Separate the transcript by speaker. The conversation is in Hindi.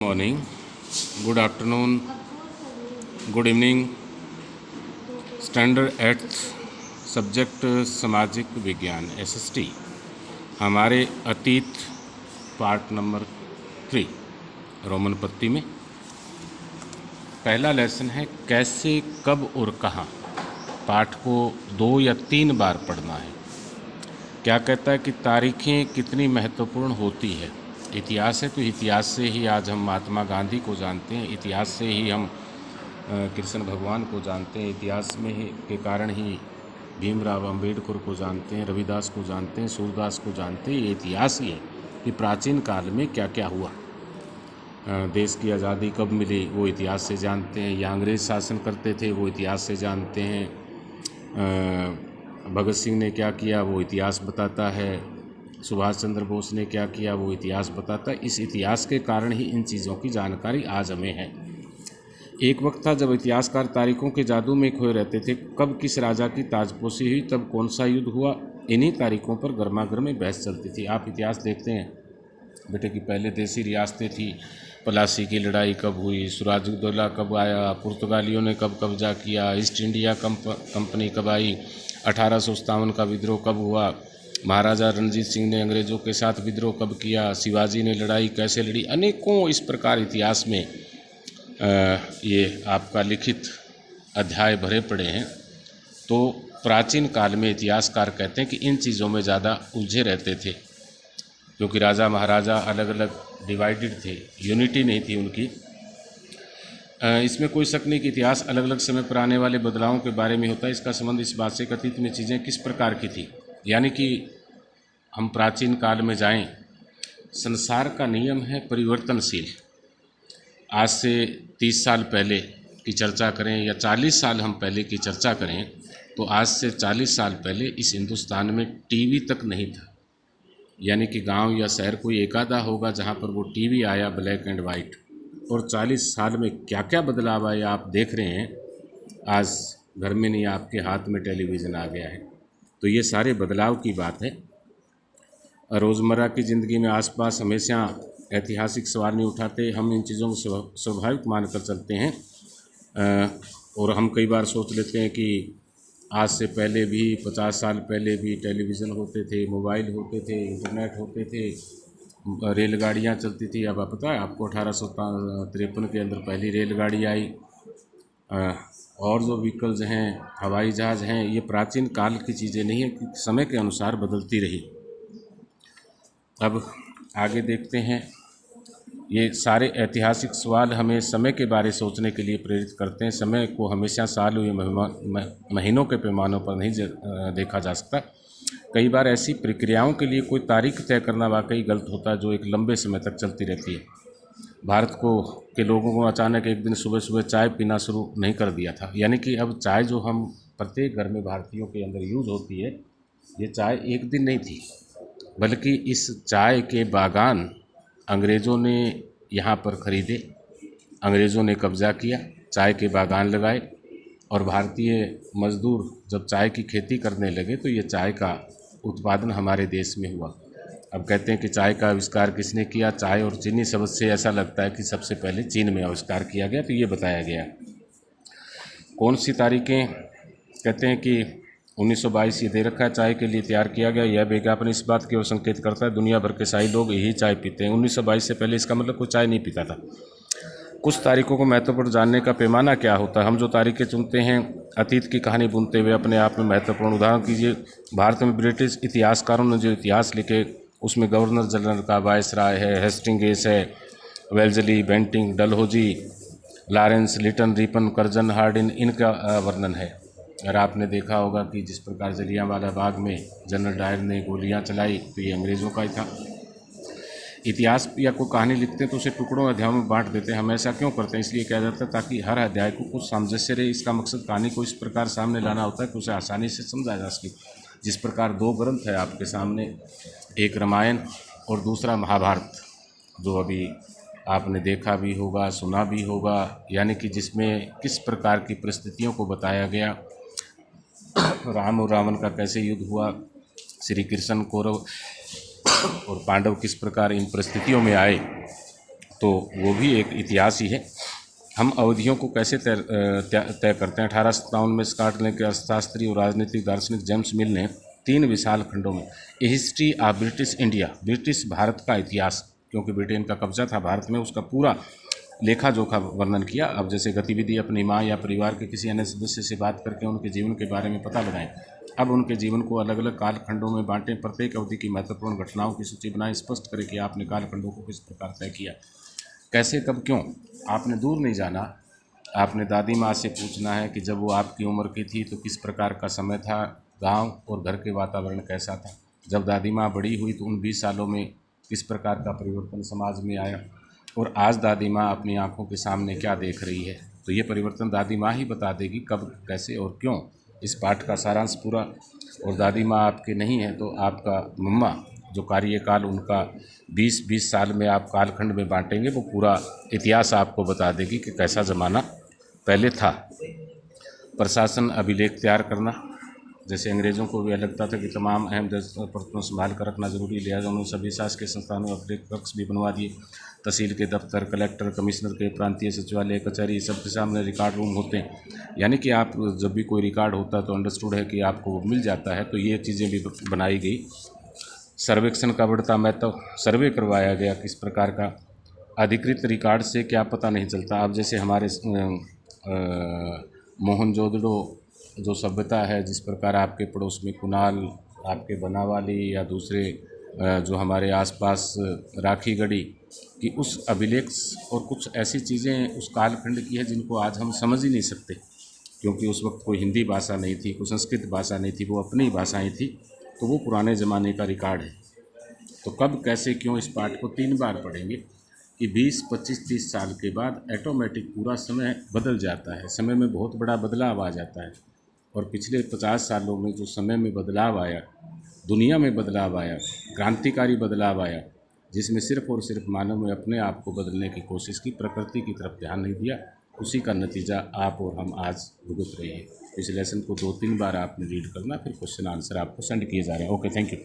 Speaker 1: Morning, good afternoon, good evening. Standard 8th subject सामाजिक विज्ञान SST हमारे अतीत पार्ट नंबर 3 रोमन पत्ती में पहला लेसन है कैसे, कब और कहाँ। पाठ को 2 या 3 बार पढ़ना है। क्या कहता है कि तारीखें कितनी महत्वपूर्ण होती है। इतिहास है तो इतिहास से ही आज हम महात्मा गांधी को जानते हैं, इतिहास से ही हम कृष्ण भगवान को जानते हैं, इतिहास में ही के कारण ही भीमराव अंबेडकर को जानते हैं, रविदास को जानते हैं, सूरदास को जानते हैं। ये इतिहास ही है कि प्राचीन काल में क्या क्या हुआ। देश की आज़ादी कब मिली वो इतिहास से जानते हैं, या अंग्रेज़ शासन करते थे वो इतिहास से जानते हैं। भगत सिंह ने क्या किया वो इतिहास बताता है, सुभाष चंद्र बोस ने क्या किया वो इतिहास बताता है। इस इतिहास के कारण ही इन चीज़ों की जानकारी आज हमें है। एक वक्त था जब इतिहासकार तारीखों के जादू में खोए रहते थे। कब किस राजा की ताजपोशी हुई, तब कौन सा युद्ध हुआ, इन्हीं तारीखों पर गर्मागर्म में बहस चलती थी। आप इतिहास देखते हैं बेटे कि पहले देसी रियासतें थी, प्लासी की लड़ाई कब हुई, सिराजुद्दौला कब आया, पुर्तगालियों ने कब कब्जा किया, ईस्ट इंडिया कंपनी कब आई, 1857 का विद्रोह कब हुआ, महाराजा रणजीत सिंह ने अंग्रेज़ों के साथ विद्रोह कब किया, शिवाजी ने लड़ाई कैसे लड़ी। अनेकों इस प्रकार इतिहास में ये आपका लिखित अध्याय भरे पड़े हैं। तो प्राचीन काल में इतिहासकार कहते हैं कि इन चीज़ों में ज़्यादा उलझे रहते थे, क्योंकि राजा महाराजा अलग अलग डिवाइडेड थे, यूनिटी नहीं थी उनकी। इसमें कोई शक नहीं कि इतिहास अलग अलग समय पर आने वाले बदलावों के बारे में होता है। इसका संबंध इस बात से अतीत में चीज़ें किस प्रकार की थी, यानी कि हम प्राचीन काल में जाएं। संसार का नियम है परिवर्तनशील। आज से 30 साल पहले की चर्चा करें या 40 साल हम पहले की चर्चा करें तो आज से 40 साल पहले इस हिंदुस्तान में टीवी तक नहीं था। यानी कि गांव या शहर कोई एक आधा होगा जहां पर वो टीवी आया ब्लैक एंड वाइट। और 40 साल में क्या क्या बदलाव आया आप देख रहे हैं। आज घर में नहीं, आपके हाथ में टेलीविज़न आ गया है। तो ये सारे बदलाव की बात है। रोज़मर्रा की ज़िंदगी में आसपास हमेशा ऐतिहासिक सवाल नहीं उठाते, हम इन चीज़ों को स्वाभाविक मानकर चलते हैं। और हम कई बार सोच लेते हैं कि आज से पहले भी 50 साल पहले भी टेलीविज़न होते थे, मोबाइल होते थे, इंटरनेट होते थे, रेलगाड़ियाँ चलती थी। अब पता है आपको 1853 के अंदर पहली रेलगाड़ी आई। और जो व्हीकल्स हैं, हवाई जहाज़ हैं, ये प्राचीन काल की चीज़ें नहीं है कि समय के अनुसार बदलती रही। अब आगे देखते हैं। ये सारे ऐतिहासिक सवाल हमें समय के बारे सोचने के लिए प्रेरित करते हैं। समय को हमेशा सालों या महीनों के पैमानों पर नहीं देखा जा सकता। कई बार ऐसी प्रक्रियाओं के लिए कोई तारीख तय करना वाकई गलत होता है जो एक लंबे समय तक चलती रहती है। भारत के लोगों को अचानक एक दिन सुबह सुबह चाय पीना शुरू नहीं कर दिया था। यानी कि अब चाय जो हम प्रत्येक घर में भारतीयों के अंदर यूज़ होती है, ये चाय एक दिन नहीं थी, बल्कि इस चाय के बागान अंग्रेज़ों ने यहाँ पर ख़रीदे, अंग्रेज़ों ने कब्ज़ा किया, चाय के बागान लगाए और भारतीय मज़दूर जब चाय की खेती करने लगे तो ये चाय का उत्पादन हमारे देश में हुआ। अब कहते हैं कि चाय का आविष्कार किसने किया। चाय और चीनी शब्द से ऐसा लगता है कि सबसे पहले चीन में आविष्कार किया गया, तो ये बताया गया। कौन सी तारीखें, कहते हैं कि 1922 ये दे रखा है, चाय के लिए तैयार किया गया। यह विज्ञापन इस बात की ओर संकेत करता है दुनिया भर के शाही लोग यही चाय पीते हैं। 1922 से पहले इसका मतलब कोई चाय नहीं पीता था। कुछ तारीखों को महत्वपूर्ण जानने का पैमाना क्या होता है। हम जो तारीखें चुनते हैं अतीत की कहानी बुनते हुए अपने आप में महत्वपूर्ण। उदाहरण कीजिए, भारत में ब्रिटिश इतिहासकारों ने जो इतिहास लिखे उसमें गवर्नर जनरल का वायसराय है, हेस्टिंग्स है, Wellesley, Bentinck, Dalhousie, Lawrence, Lytton, Ripon, Curzon, Harding, इनका वर्णन है। और आपने देखा होगा कि जिस प्रकार जलियांवाला बाग में जनरल डायर ने गोलियां चलाई तो ये अंग्रेज़ों का ही था। इतिहास या कोई कहानी लिखते हैं तो उसे टुकड़ों अध्यायों में बांट देते हैं। हम ऐसा क्यों करते हैं? इसलिए किया जाता है ताकि हर अध्याय को कुछ सामंजस्य रहे। इसका मकसद कहानी को इस प्रकार सामने लाना होता है कि उसे आसानी से समझा जा सके। जिस प्रकार 2 ग्रंथ है आपके सामने, एक रामायण और दूसरा महाभारत, जो अभी आपने देखा भी होगा, सुना भी होगा, यानी कि जिसमें किस प्रकार की परिस्थितियों को बताया गया। राम और रावण का कैसे युद्ध हुआ, श्री कृष्ण, कौरव और पांडव किस प्रकार इन परिस्थितियों में आए। तो वो भी एक इतिहास ही है। हम अवधियों को कैसे तय करते हैं? 1857 में स्कॉटलैंड के अर्थशास्त्री और राजनीतिक दार्शनिक जेम्स मिल ने 3 विशाल खंडों में A history of British India, British भारत का इतिहास, क्योंकि ब्रिटेन का कब्जा था भारत में, उसका पूरा लेखा जोखा वर्णन किया। अब जैसे गतिविधि अपनी माँ या परिवार के किसी अन्य सदस्य से बात करके उनके जीवन के बारे में पता लगाएं। अब उनके जीवन को अलग अलग कालखंडों में बांटें, प्रत्येक अवधि की महत्वपूर्ण घटनाओं की सूची बनाएं, स्पष्ट करें कि आपने कालखंडों को किस प्रकार तय किया, कैसे, कब, क्यों। आपने दूर नहीं जाना, आपने दादी माँ से पूछना है कि जब वो आपकी उम्र की थी तो किस प्रकार का समय था, गांव और घर के वातावरण कैसा था। जब दादी माँ बड़ी हुई तो उन 20 सालों में किस प्रकार का परिवर्तन समाज में आया, और आज दादी माँ अपनी आंखों के सामने क्या देख रही है। तो ये परिवर्तन दादी माँ ही बता देगी कब, कैसे और क्यों। इस पाठ का सारांश पूरा। और दादी माँ आपके नहीं है तो आपका मम्मा, जो कार्यकाल उनका 20 साल में आप कालखंड में बांटेंगे, वो पूरा इतिहास आपको बता देगी कि कैसा ज़माना पहले था। प्रशासन अभिलेख तैयार करना, जैसे अंग्रेज़ों को भी लगता था कि तमाम अहम दस्तावेज़ों संभाल कर रखना जरूरी, लिहाजा उन्होंने सभी शासकीय संस्थानों में अभिलेख कक्ष भी बनवा दिए। तहसील के दफ्तर, कलेक्टर, कमिश्नर के प्रांतीय सचिवालय, कचहरी, सबके सामने रिकॉर्ड रूम होते हैं। यानी कि आप जब भी कोई रिकॉर्ड होता है तो अंडरस्टूड है कि आपको मिल जाता है। तो ये चीज़ें भी बनाई गई। सर्वेक्षण का बढ़ता महत्व, सर्वे करवाया गया किस प्रकार का। अधिकृत रिकॉर्ड से क्या पता नहीं चलता। अब जैसे हमारे मोहनजोदड़ो जो सभ्यता है, जिस प्रकार आपके पड़ोस में कुनाल, आपके बनावाली या दूसरे जो हमारे आसपास राखीगढ़ी की, उस अभिलेख और कुछ ऐसी चीज़ें उस कालखंड की है जिनको आज हम समझ ही नहीं सकते, क्योंकि उस वक्त कोई हिंदी भाषा नहीं थी, कोई संस्कृत भाषा नहीं थी, वो अपनी भाषाएं थी। तो वो पुराने ज़माने का रिकॉर्ड है। तो कब, कैसे, क्यों, इस पाठ को 3 बार पढ़ेंगे कि 20, 25, 30 साल के बाद ऑटोमेटिक पूरा समय बदल जाता है। समय में बहुत बड़ा बदलाव आ जाता है। और पिछले 50 सालों में जो समय में बदलाव आया, दुनिया में बदलाव आया, क्रांतिकारी बदलाव आया, जिसमें सिर्फ और सिर्फ मानव ने अपने आप को बदलने की कोशिश की, प्रकृति की तरफ ध्यान नहीं दिया, उसी का नतीजा आप और हम आज भुगत रहे हैं। इस लेसन को 2-3 बार आपने रीड करना, फिर क्वेश्चन आंसर आपको सेंड किए जा रहे हैं। Okay, thank you.